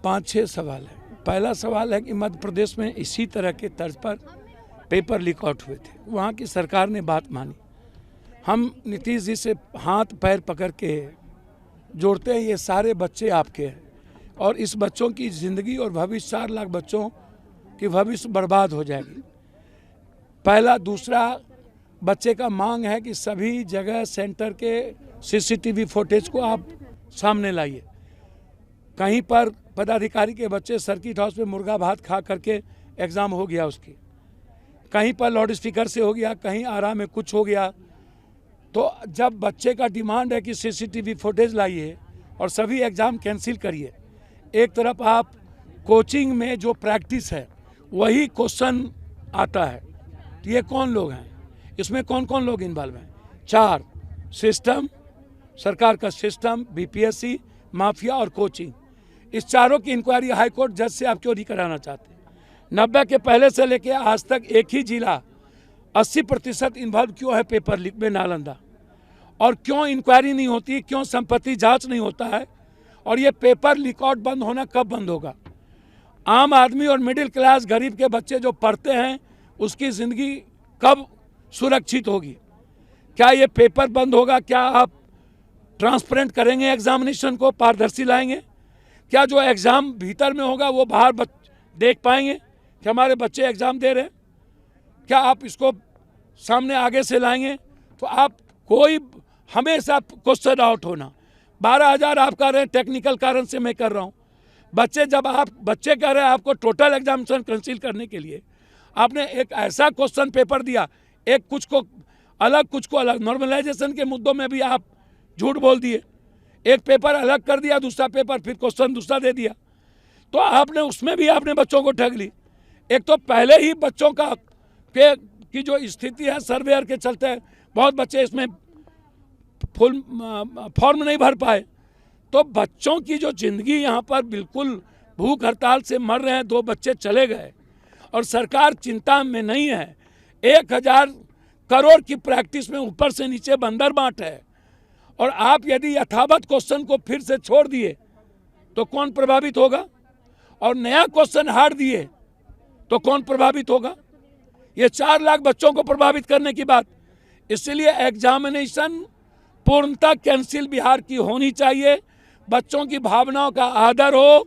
5-6 सवाल है। पहला सवाल है कि मध्य प्रदेश में इसी तरह के तर्ज पर पेपर लीक आउट हुए थे, वहाँ की सरकार ने बात मानी। हम नीतीश जी से हाथ पैर पकड़ के जोड़ते हैं, ये सारे बच्चे आपके हैं और इस बच्चों की ज़िंदगी और भविष्य 4 लाख बच्चों की भविष्य बर्बाद हो जाएगी। पहला। दूसरा, बच्चे का मांग है कि सभी जगह सेंटर के सीसीटीवी फुटेज को आप सामने लाइए। कहीं पर पदाधिकारी के बच्चे सर्किट हाउस में मुर्गा भात खा करके एग्ज़ाम हो गया उसकी, कहीं पर लाउड स्पीकर से हो गया, कहीं आराम में कुछ हो गया। तो जब बच्चे का डिमांड है कि सीसीटीवी फुटेज लाइए और सभी एग्ज़ाम कैंसिल करिए, एक तरफ आप कोचिंग में जो प्रैक्टिस है वही क्वेश्चन आता है, तो ये कौन लोग हैं, इसमें कौन कौन लोग इन्वॉल्व हैं? 4 सिस्टम, सरकार का सिस्टम, बीपीएससी, माफिया और कोचिंग। इस चारों की इंक्वायरी हाईकोर्ट जज से आप क्यों नहीं कराना चाहते? 90 के पहले से लेके आज तक एक ही जिला 80% इन्वॉल्व क्यों है पेपर लीक में, नालंदा? और क्यों इंक्वायरी नहीं होती, क्यों संपत्ति जांच नहीं होता है? और ये पेपर लीक आउट बंद होना कब बंद होगा? आम आदमी और मिडिल क्लास गरीब के बच्चे जो पढ़ते हैं उसकी ज़िंदगी कब सुरक्षित होगी? क्या ये पेपर बंद होगा? क्या आप ट्रांसपेरेंट करेंगे एग्जामिनेशन को, पारदर्शी लाएंगे? क्या जो एग्ज़ाम भीतर में होगा वो बाहर देख पाएंगे कि हमारे बच्चे एग्ज़ाम दे रहे हैं? क्या आप इसको सामने आगे से लाएंगे? तो आप कोई हमेशा क्वेश्चन आउट होना। 12,000 आप कर रहे हैं, टेक्निकल कारण से मैं कर रहा हूँ। जब आप बच्चे कह रहे हैं आपको टोटल एग्जामिनेशन कैंसिल करने के लिए, आपने एक ऐसा क्वेश्चन पेपर दिया, एक कुछ को अलग। नॉर्मलाइजेशन के मुद्दों में भी आप झूठ बोल दिए, एक पेपर अलग कर दिया, दूसरा पेपर फिर क्वेश्चन दूसरा दे दिया। तो आपने उसमें भी आपने बच्चों को ठग ली। एक तो पहले ही बच्चों का की जो स्थिति है सर्वेयर के चलते बहुत बच्चे इसमें फुल फॉर्म नहीं भर पाए, तो बच्चों की जो ज़िंदगी यहाँ पर बिल्कुल भूख हड़ताल से मर रहे हैं। 2 बच्चे चले गए और सरकार चिंता में नहीं है। 1000 करोड़ की प्रैक्टिस में ऊपर से नीचे बंदर बांट है और आप यदि यथावत क्वेश्चन को फिर से छोड़ दिए तो कौन प्रभावित होगा? और नया क्वेश्चन हार दिए तो कौन प्रभावित होगा? ये 4 लाख बच्चों को प्रभावित करने की बात। इसलिए एग्जामिनेशन पूर्णतः कैंसिल बिहार की होनी चाहिए। बच्चों की भावनाओं का आदर हो,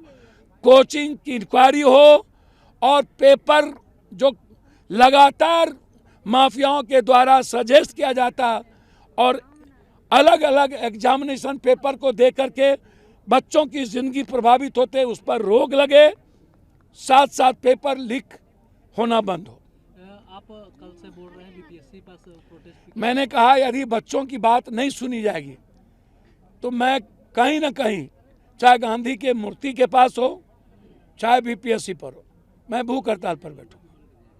कोचिंग की इंक्वायरी हो और पेपर जो लगातार माफियाओं के द्वारा सजेस्ट किया जाता और अलग अलग एग्जामिनेशन पेपर को दे करके बच्चों की ज़िंदगी प्रभावित होते, उस पर रोक लगे, साथ साथ पेपर लीक होना बंद हो। आप कल से बोल रहे हैं बीपीएससी पास प्रोटेस्ट। मैंने कहा यदि बच्चों की बात नहीं सुनी जाएगी तो मैं कहीं ना कहीं, चाहे गांधी के मूर्ति के पास हो चाहे बीपीएससी पर हो, मैं भूख हड़ताल पर बैठूंगा।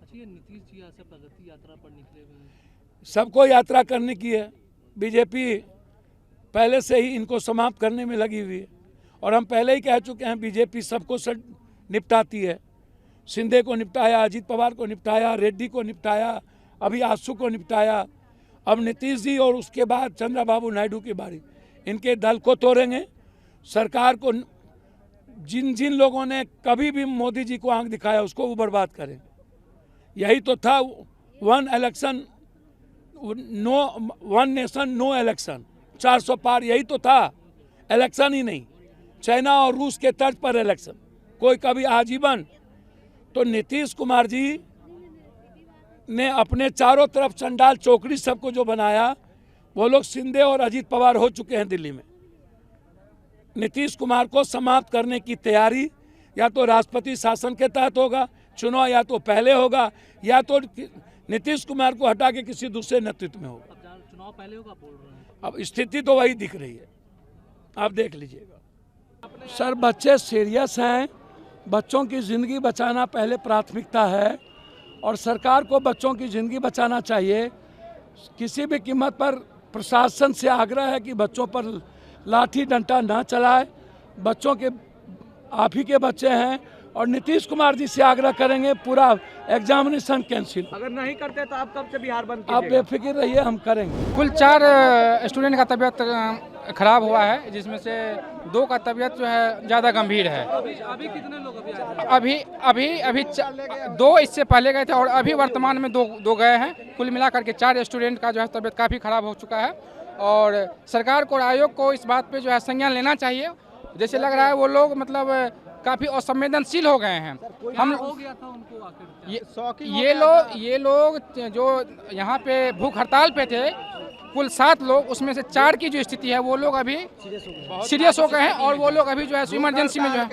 अच्छा, ये नीतीश जी ऐसे प्रगति यात्रा पर निकले हुए हैं, सबको यात्रा करने की है। बीजेपी पहले से ही इनको समाप्त करने में लगी हुई है और हम पहले ही कह चुके हैं बीजेपी सबको निपटाती है। शिंदे को निपटाया, अजीत पवार को निपटाया, रेड्डी को निपटाया, अभी आसू को निपटाया, अब नीतीश जी और उसके बाद चंद्रबाबू नायडू की बारी। इनके दल को तोड़ेंगे। सरकार को जिन जिन लोगों ने कभी भी मोदी जी को आंख दिखाया उसको वो बर्बाद करें। यही तो था 1 election no, 1 nation no election, 400 पार, यही तो था। इलेक्शन ही नहीं, चाइना और रूस के तर्ज पर इलेक्शन, कोई कभी आजीवन। तो नीतीश कुमार जी ने अपने चारों तरफ चंडाल चौकड़ी सबको जो बनाया, वो लोग शिंदे और अजीत पवार हो चुके हैं दिल्ली में। नीतीश कुमार को समाप्त करने की तैयारी या तो राष्ट्रपति शासन के तहत होगा, चुनाव या तो पहले होगा, या तो नीतीश कुमार को हटा के किसी दूसरे नेतृत्व में होगा। अब चुनाव पहले होगा बोल रहे हैं। अब स्थिति तो वही दिख रही है, आप देख लीजिएगा। सर, बच्चे सीरियस हैं, बच्चों की ज़िंदगी बचाना पहले प्राथमिकता है और सरकार को बच्चों की ज़िंदगी बचाना चाहिए। किसी भी कीमत पर प्रशासन से आग्रह है कि बच्चों पर लाठी डंडा ना चलाए। बच्चों के आप ही के बच्चे हैं और नीतीश कुमार जी से आग्रह करेंगे पूरा एग्जामिनेशन कैंसिल। अगर नहीं करते तो आप कब से बिहार बंद आप बेफिक्र रहिए, हम करेंगे। कुल 4 स्टूडेंट का तबीयत खराब हुआ है, जिसमें से 2 का तबीयत जो है ज़्यादा गंभीर है। अभी कितने लोग अभी आए थे? अभी 2 इससे पहले गए थे और अभी वर्तमान में 2 गए हैं। कुल मिलाकर के 4 स्टूडेंट का जो है तबीयत काफ़ी खराब हो चुका है और सरकार को और आयोग को इस बात पे जो है संज्ञान लेना चाहिए। जैसे लग रहा है वो लोग मतलब काफ़ी असंवेदनशील हो गए हैं। हम हो गया था उनको आखिर? ये लोग जो यहाँ पे भूख हड़ताल पे थे, कुल 7 लोग, उसमें से 4 की जो स्थिति है वो लोग अभी सीरियस हो गए हैं और वो लोग अभी जो है इमरजेंसी में जो है